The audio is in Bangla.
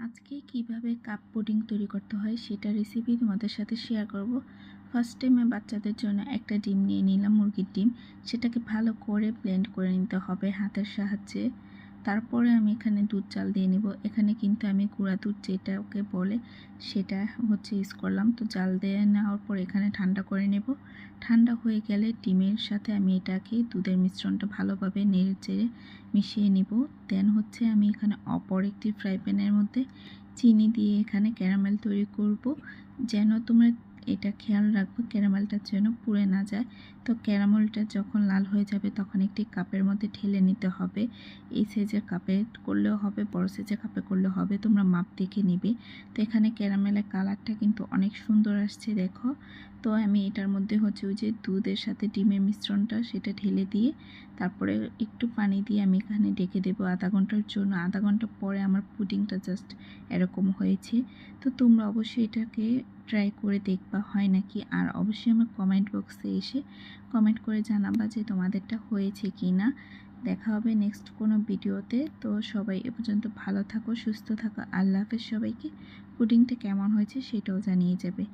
আজকে কিভাবে কাপ পুডিং তৈরি করতে হয় সেটা রেসিপি তোমাদের সাথে শেয়ার করব। ফার্স্ট টাইমে বাচ্চাদের জন্য একটা ডিম নিয়ে নিলাম, মুরগির ডিম। সেটাকে ভালো করে ব্লেন্ড করে নিতে হবে হাতের সাহায্যে। তারপরে আমি এখানে দুধ চাল দিয়ে নিব। এখানে কিন্তু আমি গুঁড়া দুধ যেটাকে বলে সেটা ইউজ করলাম। তো জাল দিয়ে নেওয়ার পর এখানে ঠান্ডা করে নেব। ঠান্ডা হয়ে গেলে ডিমের সাথে আমি এটাকে দুধের মিশ্রণটা ভালোভাবে নেড়ে চেড়ে মিশিয়ে নিব। দেন আমি এখানে অপর একটি ফ্রাই প্যানের মধ্যে চিনি দিয়ে এখানে ক্যারামেল তৈরি করব। যেন তোমরা এটা খেয়াল রাখবো ক্যারামেলটা যেন পুড়ে না যায়। তো ক্যারামেলটা যখন লাল হয়ে যাবে তখন একটি কাপের মধ্যে ঢেলে নিতে হবে। এই সাইজের কাপে করলেও হবে, বড় সাইজের কাপে করলেও হবে, তোমরা মাপ দেখে নিবে। তো এখানে ক্যারামেলের কালারটা কিন্তু অনেক সুন্দর আসছে, দেখো। তো আমি এটার মধ্যে ওই যে দুধের সাথে ডিমের মিশ্রণটা সেটা ঢেলে দিয়ে তারপরে একটু পানি দিয়ে আমি এখানে ঢেকে দেবো আধা ঘন্টার জন্য। আধা ঘন্টা পরে আমার পুডিংটা জাস্ট এরকম হয়েছে। তো তোমরা অবশ্যই এটাকে ট্রাই করে দেখবা হয় নাকি। আর অবশ্যই আমার কমেন্ট বক্সে এসে কমেন্ট করে জানাবা যে তোমাদেরটা হয়েছে কি না। দেখা হবে নেক্সট কোনো ভিডিওতে। তো সবাই এ পর্যন্ত ভালো থাকো, সুস্থ থাকো। আল্লাহ হাফেজ সবাইকে। পুডিংটা কেমন হয়েছে সেটাও জানিয়ে যাবে।